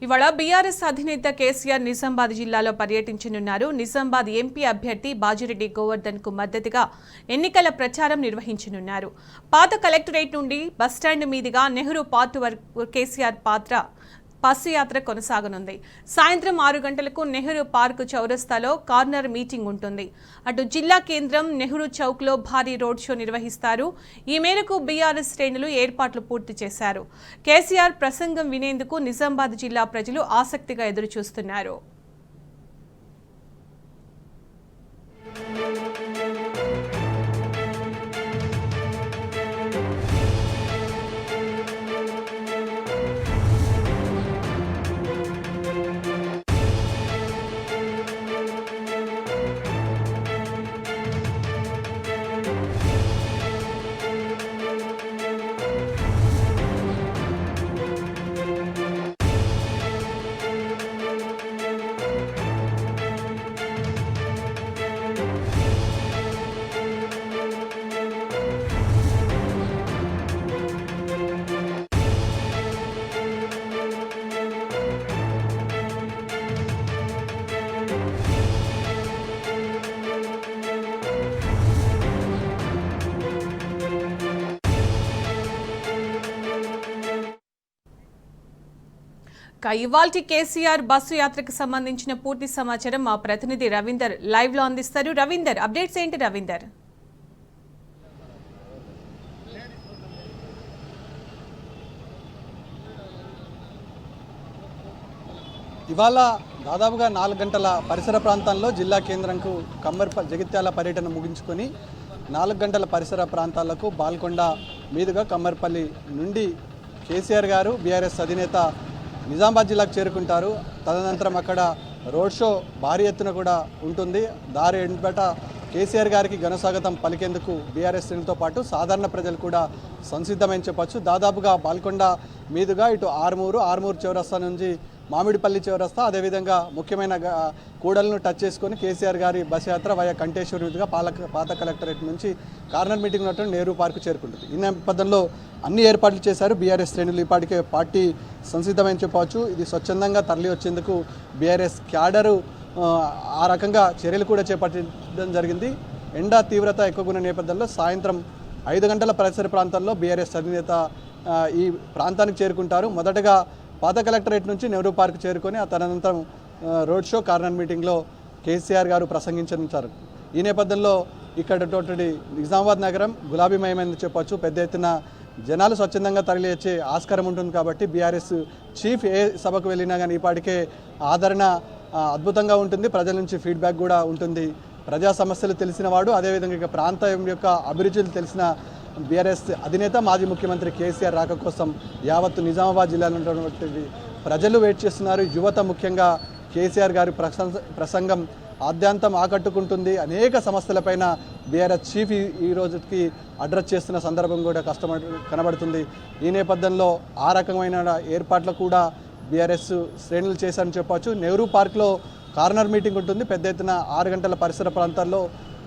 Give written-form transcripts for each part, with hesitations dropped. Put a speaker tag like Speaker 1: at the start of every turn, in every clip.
Speaker 1: ఇవాళ బీఆర్ఎస్ అధినేత కేసీఆర్ నిజామాబాద్ జిల్లాలో పర్యటించనున్నారు. నిజామాబాద్ ఎంపీ అభ్యర్థి బాజిరెడ్డి గోవర్ధన్ కు మద్దతుగా ఎన్నికల ప్రచారం నిర్వహించనున్నారు. పాత కలెక్టరేట్ నుండి బస్టాండ్ మీదుగా నెహ్రూ పార్క్ వరకు కేసీఆర్ బస్సు కొనసాగనుంది. సాయంత్రం 6 గంటలకు నెహ్రూ పార్క్ చౌరస్తాలో కార్నర్ మీటింగ్ ఉంటుంది. అటు జిల్లా కేంద్రం నెహ్రూ చౌక్లో భారీ రోడ్ షో నిర్వహిస్తారు. ఈ మేరకు బీఆర్ఎస్ శ్రేణులు ఏర్పాట్లు పూర్తి చేశారు. కేసీఆర్ ప్రసంగం వినేందుకు నిజామాబాద్ జిల్లా ప్రజలు ఆసక్తిగా ఎదురుచూస్తున్నారు. ఇవాల్టి కేసీఆర్ బస్సు యాత్రకు సంబంధించిన పూర్తి సమాచారం మా ప్రతినిధి రవీందర్ లైవ్ లో అందిస్తారు. రవీందర్, అప్డేట్స్ ఏంటి రవీందర్?
Speaker 2: ఇవాళ దాదాపుగా 4 గంటల పరిసర ప్రాంతాల్లో జిల్లా కేంద్రంకు జగిత్యాల పర్యటన ముగించుకొని 4 గంటల పరిసర ప్రాంతాలకు బాల్కొండ మీదుగా కమ్మర్పల్లి నుండి కేసీఆర్ గారు బీఆర్ఎస్ అధినేత నిజామాబాద్ జిల్లాకు చేరుకుంటారు. తదనంతరం అక్కడ రోడ్ షో భారీ ఎత్తున కూడా ఉంటుంది. దారి ఎండబెట కేసీఆర్ గారికి ఘనస్వాగతం పలికేందుకు బీఆర్ఎస్ శ్రేణులతో పాటు సాధారణ ప్రజలు కూడా సంసిద్ధమని చెప్పొచ్చు. దాదాపుగా బాల్కొండ మీదుగా ఇటు ఆర్మూరు చౌరస్తా నుంచి మామిడిపల్లి చౌరస్తా, అదేవిధంగా ముఖ్యమైన కూడలను టచ్ చేసుకొని కేసీఆర్ గారి బస్ యాత్ర వయా కంటేశ్వర్ మీదుగా పాత కలెక్టరేట్ నుంచి కార్నర్ మీటింగ్ ఉన్నట్టు నెహ్రూ పార్కు చేరుకుంటుంది. ఈ నేపథ్యంలో అన్ని ఏర్పాట్లు చేశారు బీఆర్ఎస్ శ్రేణులు. ఇప్పటికే పార్టీ సంసిద్ధమని చెప్పవచ్చు. ఇది స్వచ్ఛందంగా తరలి వచ్చేందుకు బీఆర్ఎస్ క్యాడరు ఆ రకంగా చర్యలు కూడా చేపట్టడం జరిగింది. ఎండ తీవ్రత ఎక్కువగా ఉన్న నేపథ్యంలో సాయంత్రం 5 గంటల పరిసర ప్రాంతాల్లో బీఆర్ఎస్ అధినేత ఈ ప్రాంతానికి చేరుకుంటారు. మొదటగా పాత కలెక్టరేట్ నుంచి నెహ్రూ పార్క్ చేరుకొని ఆ తదనంతరం రోడ్ షో కార్నర్ మీటింగ్లో కేసీఆర్ గారు ప్రసంగించనుంచారు. ఈ నేపథ్యంలో ఇక్కడ నిజామాబాద్ నగరం గులాబీమయమని చెప్పొచ్చు. పెద్ద ఎత్తున జనాలు స్వచ్ఛందంగా తరలి వచ్చే ఆస్కారం ఉంటుంది కాబట్టి బీఆర్ఎస్ చీఫ్ ఏ సభకు వెళ్ళినా కానీ ఈపాటికే ఆదరణ అద్భుతంగా ఉంటుంది. ప్రజల నుంచి ఫీడ్బ్యాక్ కూడా ఉంటుంది. ప్రజా సమస్యలు తెలిసినవాడు, అదేవిధంగా ఇక ప్రాంతం యొక్క అభిరుచులు తెలిసిన బీఆర్ఎస్ అధినేత మాజీ ముఖ్యమంత్రి కేసీఆర్ రాక కోసం యావత్తు నిజామాబాద్ జిల్లాలో ఉన్నటువంటి ప్రజలు వెయిట్ చేస్తున్నారు. యువత ముఖ్యంగా కేసీఆర్ గారి ప్రసంగం ఆద్యాంతం ఆకట్టుకుంటుంది. అనేక సమస్యలపైన బీఆర్ఎస్ చీఫ్ ఈ రోజుకి అడ్రస్ చేస్తున్న సందర్భం కూడా కనబడుతుంది. ఈ నేపథ్యంలో ఆ రకమైన ఏర్పాట్లు కూడా బీఆర్ఎస్ శ్రేణులు చేశారని చెప్పవచ్చు. నెహ్రూ పార్క్లో కార్నర్ మీటింగ్ ఉంటుంది. పెద్ద ఎత్తున 6 గంటల పరిసర ప్రాంతాల్లో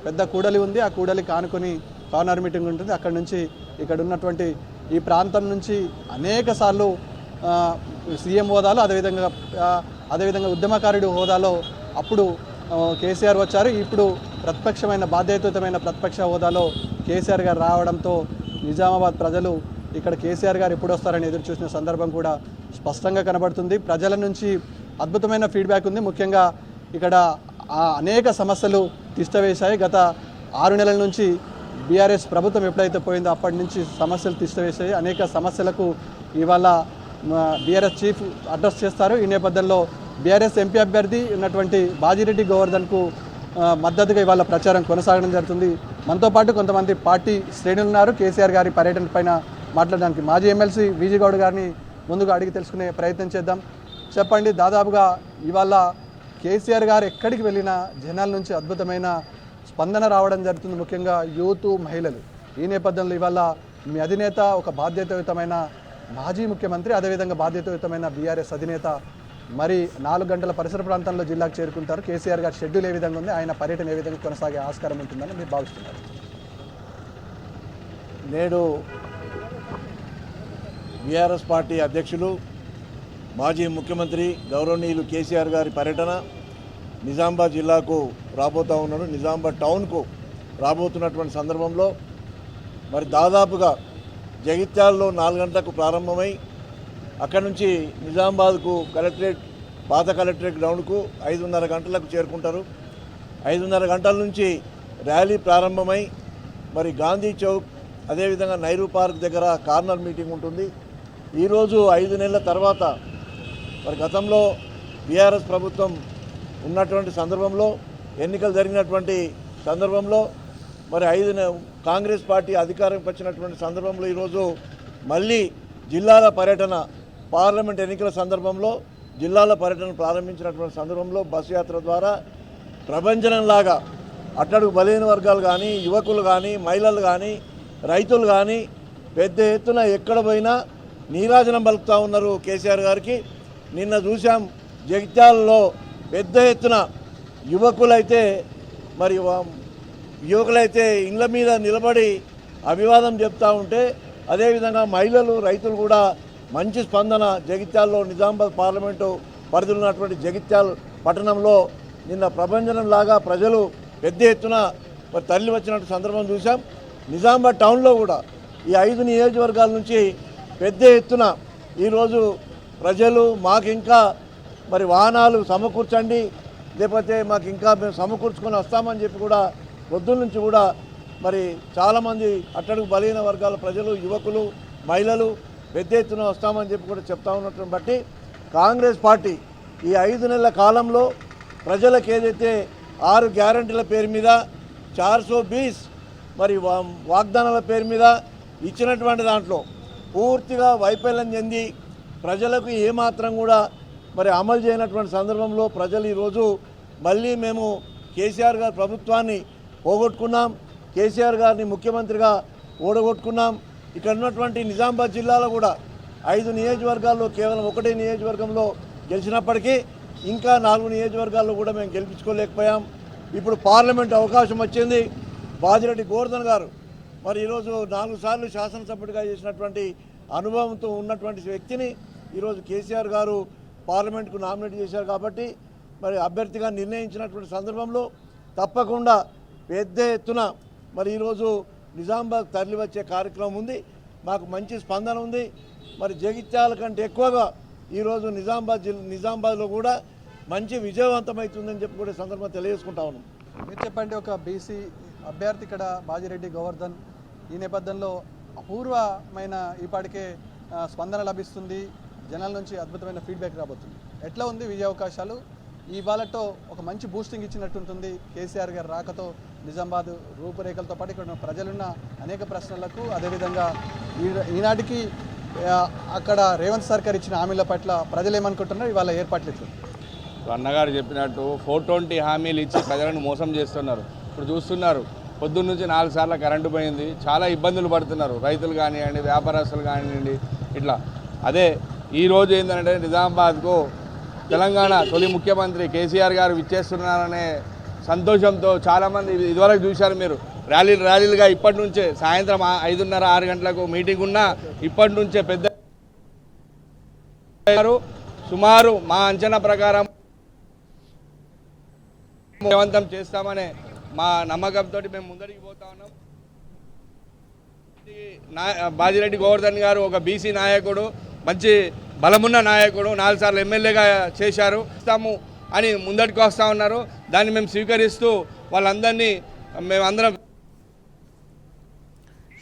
Speaker 2: పెద్ద కూడలి ఉంది. ఆ కూడలికి ఆనుకొని కార్నర్ మీటింగ్ ఉంటుంది. అక్కడి నుంచి ఇక్కడ ఉన్నటువంటి ఈ ప్రాంతం నుంచి అనేక సార్లు సీఎం హోదాలో అదేవిధంగా ఉద్యమకారుడి హోదాలో అప్పుడు కేసీఆర్ వచ్చారు. ఇప్పుడు బాధ్యతాయుతమైన ప్రతిపక్ష హోదాలో కేసీఆర్ గారు రావడంతో నిజామాబాద్ ప్రజలు ఇక్కడ కేసీఆర్ గారు ఎప్పుడు వస్తారని ఎదురు చూసిన సందర్భం కూడా స్పష్టంగా కనబడుతుంది. ప్రజల నుంచి అద్భుతమైన ఫీడ్బ్యాక్ ఉంది. ముఖ్యంగా ఇక్కడ అనేక సమస్యలు తిష్టవేశాయి. గత 6 నెలల నుంచి బీఆర్ఎస్ ప్రభుత్వం ఎప్పుడైతే పోయిందో అప్పటి నుంచి సమస్యలు తిష్టవేశాయి. అనేక సమస్యలకు ఇవాళ బీఆర్ఎస్ చీఫ్ అడ్రస్ చేస్తారు. ఈ నేపథ్యంలో బీఆర్ఎస్ ఎంపీ అభ్యర్థి ఉన్నటువంటి బాజిరెడ్డి గోవర్ధన్కు మద్దతుగా ఇవాళ ప్రచారం కొనసాగడం జరుగుతుంది. మనతో పాటు కొంతమంది పార్టీ శ్రేణులు ఉన్నారు. కేసీఆర్ గారి పర్యటన పైన మాట్లాడడానికి మాజీ ఎమ్మెల్సీ విజీ గౌడ్ గారిని ముందుగా అడిగి తెలుసుకునే ప్రయత్నం చేద్దాం. చెప్పండి, దాదాపుగా ఇవాళ కేసీఆర్ గారు ఎక్కడికి వెళ్ళినా జనాల నుంచి అద్భుతమైన స్పందన రావడం జరుగుతుంది. ముఖ్యంగా యూత్, మహిళలు. ఈ నేపథ్యంలో ఇవాళ మీ అధినేత ఒక బాధ్యతాయుతమైన మాజీ ముఖ్యమంత్రి, అదేవిధంగా బాధ్యతాయుతమైన బీఆర్ఎస్ అధినేత మరి 4 గంటల పరిసర ప్రాంతాల్లో జిల్లాకు చేరుకుంటారు. కేసీఆర్ గారి షెడ్యూల్ ఏ విధంగా ఉంది, ఆయన పర్యటన ఏ విధంగా కొనసాగే ఆస్కారం ఉంటుందని మీరు భావిస్తున్నారు?
Speaker 3: నేడు బీఆర్ఎస్ పార్టీ అధ్యక్షులు మాజీ ముఖ్యమంత్రి గౌరవనీయులు కేసీఆర్ గారి పర్యటన నిజామాబాద్ జిల్లాకు రాబోతూ ఉన్నాడు. నిజామాబాద్ టౌన్కు రాబోతున్నటువంటి సందర్భంలో మరి దాదాపుగా జగిత్యాలలో 4 గంటలకు ప్రారంభమై అక్కడి నుంచి నిజామాబాద్కు పాత కలెక్టరేట్ గ్రౌండ్కు 5:30 గంటలకు చేరుకుంటారు. 5:30 గంటల నుంచి ర్యాలీ ప్రారంభమై మరి గాంధీ చౌక్ అదేవిధంగా నెహ్రూ పార్క్ దగ్గర కార్నర్ మీటింగ్ ఉంటుంది. ఈరోజు 5 నెలల తర్వాత మరి గతంలో బీఆర్ఎస్ ప్రభుత్వం ఉన్నటువంటి సందర్భంలో ఎన్నికలు జరిగినటువంటి సందర్భంలో మరి కాంగ్రెస్ పార్టీ అధికారంకి వచ్చినటువంటి సందర్భంలో ఈరోజు మళ్ళీ జిల్లాల పర్యటన పార్లమెంట్ ఎన్నికల సందర్భంలో జిల్లాల పర్యటన ప్రారంభించినటువంటి సందర్భంలో బస్సు యాత్ర ద్వారా ప్రభంజనంలాగా అట్టడుగు బలహీన వర్గాలు కానీ యువకులు కానీ మహిళలు కానీ రైతులు కానీ పెద్ద ఎత్తున ఎక్కడ పోయినా నీరాజనం పలుకుతూ ఉన్నారు కేసీఆర్ గారికి. నిన్న చూసాం జగిత్యాలలో పెద్ద ఎత్తున యువకులైతే ఇళ్ళ మీద నిలబడి అభివాదం చెప్తూ ఉంటే అదేవిధంగా మహిళలు రైతులు కూడా మంచి స్పందన జగిత్యాలలో నిజామాబాద్ పార్లమెంటు పరిధిలో ఉన్నటువంటి జగిత్యాల పట్టణంలో నిన్న ప్రభంజనంలాగా ప్రజలు పెద్ద ఎత్తున మరి తరలి వచ్చినట్టు సందర్భం చూసాం. నిజామాబాద్ టౌన్లో కూడా ఈ 5 నియోజకవర్గాల నుంచి పెద్ద ఎత్తున ఈరోజు ప్రజలు మాకు ఇంకా మరి వాహనాలు సమకూర్చండి, లేకపోతే మాకు ఇంకా మేము సమకూర్చుకొని వస్తామని చెప్పి కూడా పొద్దున్న నుంచి కూడా మరి చాలామంది అట్టడుగు బలహీన వర్గాల ప్రజలు యువకులు మహిళలు పెద్ద ఎత్తున వస్తామని చెప్పి కూడా చెప్తా ఉన్నట్టు బట్టి కాంగ్రెస్ పార్టీ ఈ 5 నెలల కాలంలో ప్రజలకు ఏదైతే 6 గ్యారంటీల పేరు మీద 420 మరి వాగ్దానాల పేరు మీద ఇచ్చినటువంటి దాంట్లో పూర్తిగా వైఫల్యం చెంది ప్రజలకు ఏమాత్రం కూడా మరి అమలు చేయనటువంటి సందర్భంలో ప్రజలు ఈరోజు మళ్ళీ మేము కేసీఆర్ గారి ప్రభుత్వాన్ని పోగొట్టుకున్నాం, కేసీఆర్ గారిని ముఖ్యమంత్రిగా ఓడగొట్టుకున్నాం. ఇక్కడ ఉన్నటువంటి నిజామాబాద్ జిల్లాలో కూడా 5 నియోజకవర్గాల్లో కేవలం 1 నియోజకవర్గంలో గెలిచినప్పటికీ ఇంకా 4 నియోజకవర్గాల్లో కూడా మేము గెలిపించుకోలేకపోయాం. ఇప్పుడు పార్లమెంట్ అవకాశం వచ్చింది. బాజిరెడ్డి గోవర్ధన్ గారు మరి ఈరోజు 4 సార్లు శాసనసభ్యుడిగా చేసినటువంటి అనుభవంతో ఉన్నటువంటి వ్యక్తిని ఈరోజు కేసీఆర్ గారు పార్లమెంట్కు నామినేట్ చేశారు కాబట్టి మరి అభ్యర్థిగా నిర్ణయించినటువంటి సందర్భంలో తప్పకుండా పెద్ద ఎత్తున మరి ఈరోజు నిజామాబాద్ తరలి వచ్చే కార్యక్రమం ఉంది. మాకు మంచి స్పందన ఉంది. మరి జగిత్యాల కంటే ఎక్కువగా ఈరోజు నిజామాబాద్లో కూడా మంచి విజయవంతమవుతుందని చెప్పి కూడా సందర్భంగా తెలియజేసుకుంటా ఉన్నాం.
Speaker 2: మీరు చెప్పండి, ఒక బీసీ అభ్యర్థి ఇక్కడ బాజిరెడ్డి గోవర్ధన్, ఈ నేపథ్యంలో అపూర్వమైన ఈపాటికే స్పందన లభిస్తుంది, జనాల నుంచి అద్భుతమైన ఫీడ్బ్యాక్ రాబోతుంది. ఎట్లా ఉంది విజయ అవకాశాలు? ఈ బాలతో ఒక మంచి బూస్టింగ్ ఇచ్చినట్టుంటుంది కేసీఆర్ గారి రాకతో నిజామాబాద్ రూపురేఖలతో పాటు ఇక్కడ ప్రజలున్న అనేక ప్రశ్నలకు, అదేవిధంగా ఈనాటికి అక్కడ రేవంత్ సర్కార్ ఇచ్చిన హామీల పట్ల ప్రజలు ఏమనుకుంటున్నారు? ఇవాళ ఏర్పాట్లు ఇట్లా
Speaker 4: అన్నగారు చెప్పినట్టు 420 హామీలు ఇచ్చి ప్రజలను మోసం చేస్తున్నారు. ఇప్పుడు చూస్తున్నారు, పొద్దున్న నుంచి 4 సార్లు కరెంటు పోయింది, చాలా ఇబ్బందులు పడుతున్నారు రైతులు కానివ్వండి, వ్యాపారస్తులు కానివ్వండి. ఇట్లా అదే ఈరోజు ఏంటంటే నిజామాబాద్కు తెలంగాణ తొలి ముఖ్యమంత్రి కేసీఆర్ గారు విచ్చేస్తున్నారనే సంతోషంతో చాలామంది ఇదివరకు చూశారు మీరు ర్యాలీలుగా ఇప్పటి నుంచే సాయంత్రం 5:30, 6 గంటలకు మీటింగ్ ఉన్నా ఇప్పటి నుంచే పెద్ద సుమారు మా అంచనా ప్రకారం విజయవంతం చేస్తామనే మా నమ్మకంతో మేము ముందరికి పోతా ఉన్నాం. బాజిరెడ్డి గోవర్ధన్ గారు ఒక బీసీ నాయకుడు, మంచి బలమున్న నాయకుడు, 4 సార్లు ఎమ్మెల్యేగా చేశారు, ఇస్తాము అని ముందటికి వస్తూ ఉన్నారు. దాన్ని మేము స్వీకరిస్తూ వాళ్ళందరినీ మేమందరం